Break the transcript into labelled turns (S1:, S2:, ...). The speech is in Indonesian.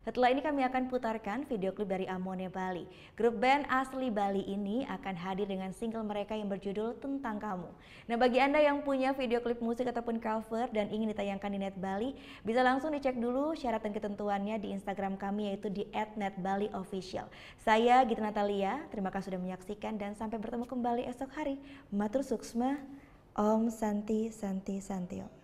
S1: Setelah ini kami akan putarkan video klip dari Amone Bali. Grup band asli Bali ini akan hadir dengan single mereka yang berjudul Tentang Kamu. Nah, bagi Anda yang punya video klip musik ataupun cover dan ingin ditayangkan di Net Bali, bisa langsung dicek dulu syarat dan ketentuannya di Instagram kami, yaitu di @netbaliofficial. Saya Gita Natalia, terima kasih sudah menyaksikan dan sampai bertemu kembali esok hari. Matur suksma, Om Santi Santi Santio.